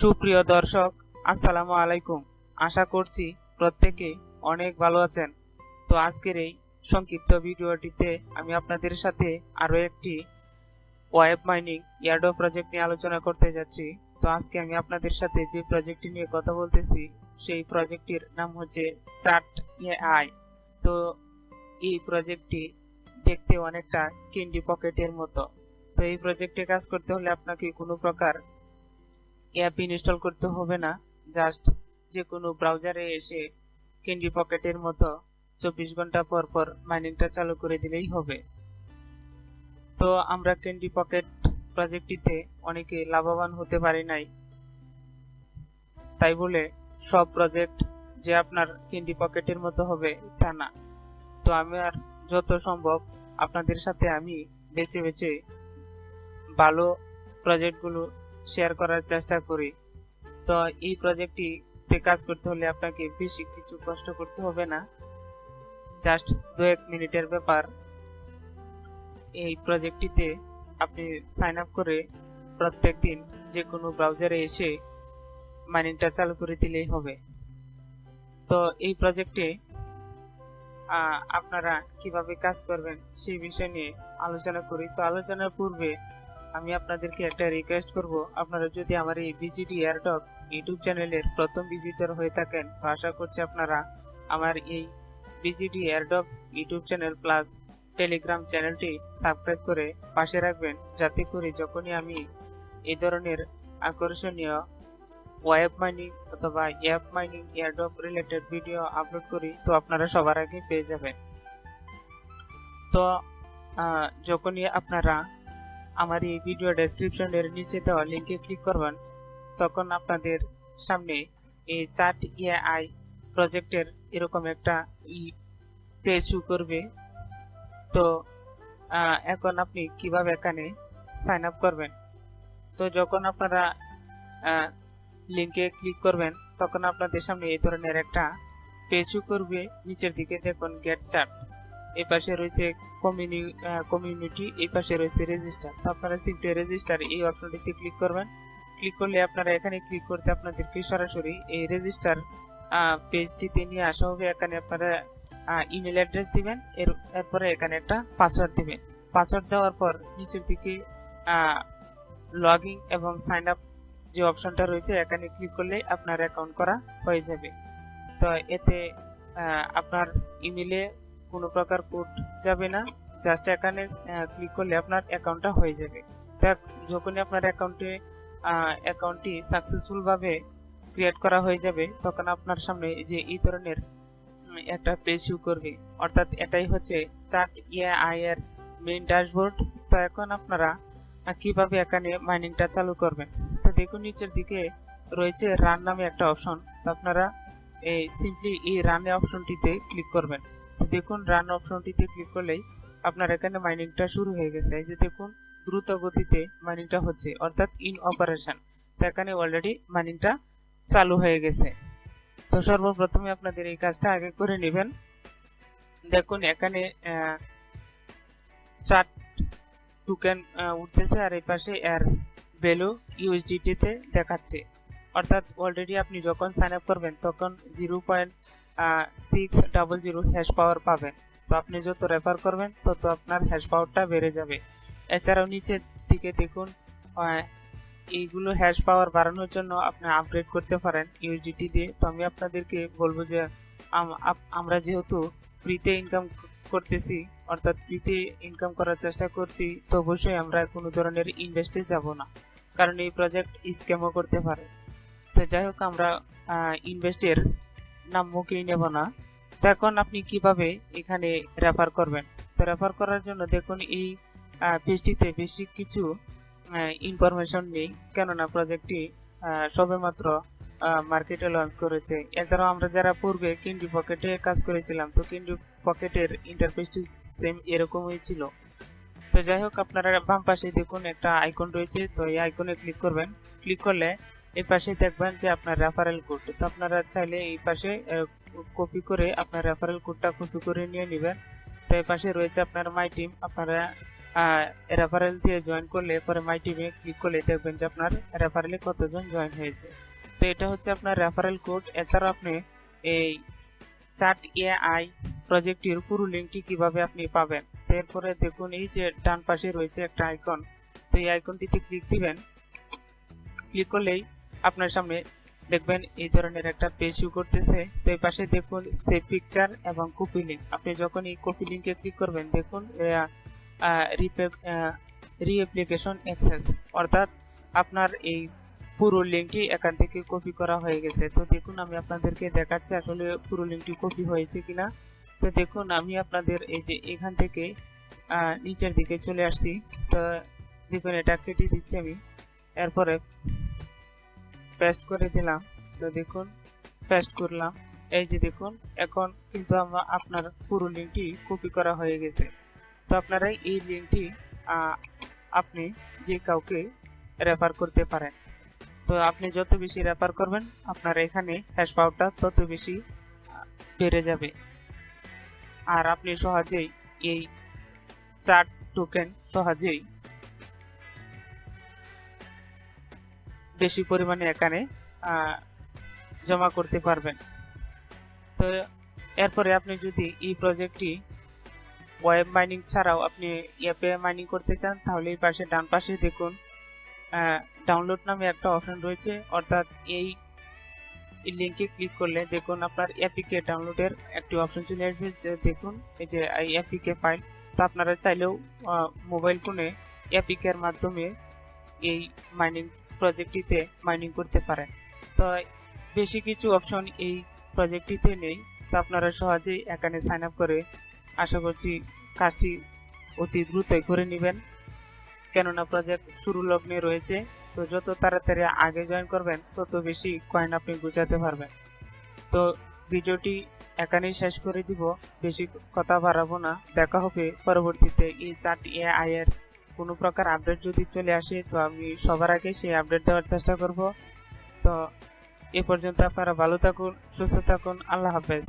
সুপ্রিয় দর্শক, আসসালামু আলাইকুম। আশা করছি প্রত্যেকে অনেক ভালো আছেন। তো আজকের এই সংক্ষিপ্ত ভিডিওটিতে আমি আপনাদের সাথে আরো একটি ওয়েব মাইনিং এয়ারড্রপ প্রজেক্ট নিয়ে আলোচনা করতে যাচ্ছি। তো আজকে আমি আপনাদের সাথে যে প্রজেক্টটি নিয়ে কথা বলতেছি সেই প্রজেক্টটির নাম হচ্ছে CYPTO। তো এই প্রজেক্টটি দেখতে অনেকটা ক্যান্ডি পকেটের মতো। তো এই প্রজেক্টে কাজ করতে হলে আপনাকে কোনো প্রকার অ্যাপ ইনস্টল করতে হবে না। জাস্ট যে কোনো ব্রাউজারে এসে ক্যান্ডি পকেটের মতো 24 ঘন্টা পর পর মাইনিংটা চালু করে দিলেই হবে। তো আমরা ক্যান্ডি পকেট প্রজেক্টটিতে অনেকে লাভবান হতে পারি নাই, তাই বলে সব প্রজেক্ট যে আপনার ক্যান্ডি পকেটের মতো হবে তা না। তো আমার যত সম্ভব আপনাদের সাথে আমি বেছে বেছে ভালো প্রজেক্টগুলো শেয়ার করার চেষ্টা করি। তো এই প্রজেক্টটিতে কাজ করতে হলে আপনাকে বেশি কিছু কষ্ট করতে হবে না, জাস্ট 2-1 মিনিটের ব্যাপার। এই প্রজেক্টটিতে আপনি সাইন আপ করে প্রত্যেকদিন যে কোনো ব্রাউজারে এসে মাইনিংটা চালু করে দিলেই হবে। তো এই প্রজেক্টে আপনারা কিভাবে কাজ করবেন সেই বিষয় নিয়ে আলোচনা করি। তো আলোচনার পূর্বে আমি আপনাদেরকে একটা রিকোয়েস্ট করব, আপনারা যদি আমার এই বিজিডি এয়ারড্রপ ইউটিউব চ্যানেলের প্রথম ভিজিটর হয়ে থাকেন, তো আশা করছি আপনারা আমার এই BGD airdrop YouTube channel plus Telegram চ্যানেলটি সাবস্ক্রাইব করে পাশে রাখবেন, যাতে করে যখনই আমি এই ধরনের আকর্ষণীয় ওয়েব মাইনিং অথবা app mining airdrop related video upload করি তো আপনারা সবার আগে পেয়ে যাবেন। তো যখনই আপনারা আমার এই ভিডিও ডেসক্রিপশনের নিচে দেওয়া লিঙ্কে ক্লিক করবেন, তখন আপনাদের সামনে এই CYPTO প্রজেক্টের এরকম একটা পেজ শো করবে। তো এখন আপনি কিভাবে এখানে সাইন আপ করবেন, তো যখন আপনারা লিঙ্কে ক্লিক করবেন তখন আপনাদের সামনে এই ধরনের একটা পেজ শো করবে। নিচের দিকে দেখুন গেট চার্ট, এই পাশে রয়েছে কমিউনিটি, এই পাশে রয়েছে রেজিস্টার। তো আপনারা সিম্পলি রেজিস্টার এই অপশনটিতে ক্লিক করবেন। ক্লিক করলে আপনারা এখানে ক্লিক করতে আপনাদেরকে সরাসরি এই রেজিস্টার পেজটিতে নিয়ে আসা হবে। এখানে আপনারা ইমেল অ্যাড্রেস দিবেন, এরপরে এখানে একটা পাসওয়ার্ড দিবেন। পাসওয়ার্ড দেওয়ার পর নিচের দিকে লগ ইন এবং সাইন আপ যে অপশনটা রয়েছে এখানে ক্লিক করলে আপনার অ্যাকাউন্ট করা হয়ে যাবে। তো এতে আপনার ইমেলে কোনো প্রকার কোড যাবে না, জাস্ট এখানে ক্লিক করলে আপনার অ্যাকাউন্টটা হয়ে যাবে। তা যখনই আপনার অ্যাকাউন্টটি সাকসেসফুল ভাবে ক্রিয়েট করা হয়ে যাবে, তখন আপনার সামনে যে এই ধরনের একটা পেজ শো করবে, অর্থাৎ এটাই হচ্ছে CYPTO এর মেইন ড্যাশবোর্ড। তো এখন আপনারা কিভাবে এখানে মাইনিংটা চালু করবেন, তো দেখুন নিচের দিকে রয়েছে রান নামে একটা অপশন। তো আপনারা এই সিম্পলি এই রান অপশনটিতে ক্লিক করবেন। তো দেখুন রান অপশনটিতে ক্লিক করলেই আপনার এখানে মাইনিংটা শুরু হয়ে গেছে। এই যে দেখুন দ্রুত গতিতে মাইনিংটা হচ্ছে, অর্থাৎ ইন অপারেশন। তো এখানে অলরেডি মাইনিংটা চালু হয়ে গেছে। তো সর্বপ্রথমে আপনাদের এই কাজটা আগে করে নেবেন। দেখুন এখানে 4 টোকেন উঠতেছে আর এই পাশে এর ভ্যালু ইউএসডিটি তে দেখাচ্ছে, অর্থাৎ অলরেডি আপনি যখন সাইন আপ করবেন তখন 0.600 হ্যাশ পাওয়ার পাবেন। তো আপনি যত রেফার করবেন তত আপনার হ্যাশ পাওয়ারটা বেড়ে যাবে। এছাড়াও নিচের দিকে দেখুন এইগুলো হ্যাশ পাওয়ার বাড়ানোর জন্য আপনি আপগ্রেড করতে পারেন ইউএসডিটি দিয়ে। তো আমি আপনাদেরকে বলবো যে আমরা যেহেতু ফ্রিতে ইনকাম করতেছি, অর্থাৎ ফ্রিতে ইনকাম করার চেষ্টা করছি, তো অবশ্যই আমরা কোনো ধরনের ইনভেস্টে যাব না, কারণ এই প্রজেক্ট স্ক্যামও করতে পারে। তো যাই হোক, আমরা ইনভেস্টের নাম মুখেই নেব না। তো এখন আপনি কিভাবে এখানে রেফার করবেন, তো রেফার করার জন্য দেখুন এই পেজটিতে বেশি কিছু ইনফরমেশন নেই, কেননা প্রজেক্টটি সবেমাত্র মার্কেটে লঞ্চ করেছে। এছাড়াও আমরা যারা পূর্বে ক্যান্ডি পকেটে কাজ করেছিলাম, তো ক্যান্ডি পকেটের ইন্টারফেসটি সেম এরকমই ছিল। তো যাই হোক, আপনারা বাম পাশে দেখুন একটা আইকন রয়েছে, তো এই আইকনে ক্লিক করবেন। ক্লিক করলে এই পাশে দেখবেন যে আপনার রেফারেল কোড। তো আপনারা চাইলে এই পাশে কপি করে আপনার রেফারেল কোডটা কপি করে নিয়ে নেবেন। তো এই পাশে রয়েছে আপনার মাই টিম, আপনারা রেফারেল দিয়ে জয়েন করলে পরে মাই টিমে ক্লিক করলে দেখবেন যে আপনার রেফারেলে কতজন জয়েন হয়েছে। তো এটা হচ্ছে আপনার রেফারেল কোড। এছাড়া আপনি এই চ্যাট এআই প্রজেক্টটির পুরো লিঙ্কটি কিভাবে আপনি পাবেন। এরপরে দেখুন এই যে ডান পাশে রয়েছে একটা আইকন, তো এই আইকনটিতে ক্লিক দিবেন। ক্লিক করলেই আপনার সামনে দেখবেন এই ধরনের একটা পেজ শো করতেছে। তো এই পাশে দেখুন সেভ পিকচার এবং কপি লিঙ্ক। আপনি যখন এই কপি লিঙ্কে ক্লিক করবেন দেখুন রিঅ্যাপ্লিকেশন অ্যাক্সেস, অর্থাৎ আপনার এই পুরো লিঙ্কটি এখান থেকে কপি করা হয়ে গেছে। তো দেখুন আমি আপনাদেরকে দেখাচ্ছি আসলে পুরো লিঙ্কটি কপি হয়েছে কিনা। তো দেখুন আমি আপনাদের এই যে এখান থেকে নিচের দিকে চলে আসছি। তো দেখুন এটা কেটে দিচ্ছি আমি, এরপরে পেস্ট করে দিলাম। তো দেখুন পেস্ট করলাম, এই যে দেখুন এখন কিন্তু আপনার পুরো লিঙ্কটি কপি করা হয়ে গেছে। তো আপনারা এই লিঙ্কটি আপনি যে কাউকে রেফার করতে পারেন। তো আপনি যত বেশি রেফার করবেন আপনার এখানে হ্যাশ পাওয়ারটা তত বেশি বেড়ে যাবে, আর আপনি সহজেই এই 4 টোকেন সহজেই বেশি পরিমাণে এখানে জমা করতে পারবেন। তো এরপরে আপনি যদি এই প্রজেক্টটি ওয়েব মাইনিং ছাড়াও আপনি অ্যাপে মাইনিং করতে চান তাহলে এই পাশে ডান পাশে দেখুন ডাউনলোড নামে একটা অপশন রয়েছে, অর্থাৎ এই লিঙ্কে ক্লিক করলে দেখুন আপনার এপিকে ডাউনলোডের একটি অপশন চলে আসবে। যে দেখুন এই যে এপিকে ফাইল। তো আপনারা চাইলেও মোবাইল ফোনে এপিকের মাধ্যমে এই মাইনিং প্রজেক্টটিতে মাইনিং করতে পারেন। তো বেশি কিছু অপশন এই প্রজেক্টটিতে নেই। তো আপনারা সহজেই এখানে সাইন আপ করে আশা করছি কাজটি অতি দ্রুতই করে নেবেন, কেননা প্রজেক্ট শুরু লগ্নে রয়েছে। তো যত তাড়াতাড়ি আগে জয়েন করবেন তত বেশি কয়েন আপনি গুছাতে পারবেন। তো ভিডিওটি এখানেই শেষ করে দিব, বেশি কথা বাড়াবো না। দেখা হবে পরবর্তীতে এই চ্যাট এআই এর কোনো প্রকার আপডেট যদি চলে আসে, তো আমি সবার আগে সেই আপডেট দেওয়ার চেষ্টা করব। তো এ পর্যন্ত আপনারা ভালো থাকুন, সুস্থ থাকুন, আল্লাহ হাফেজ।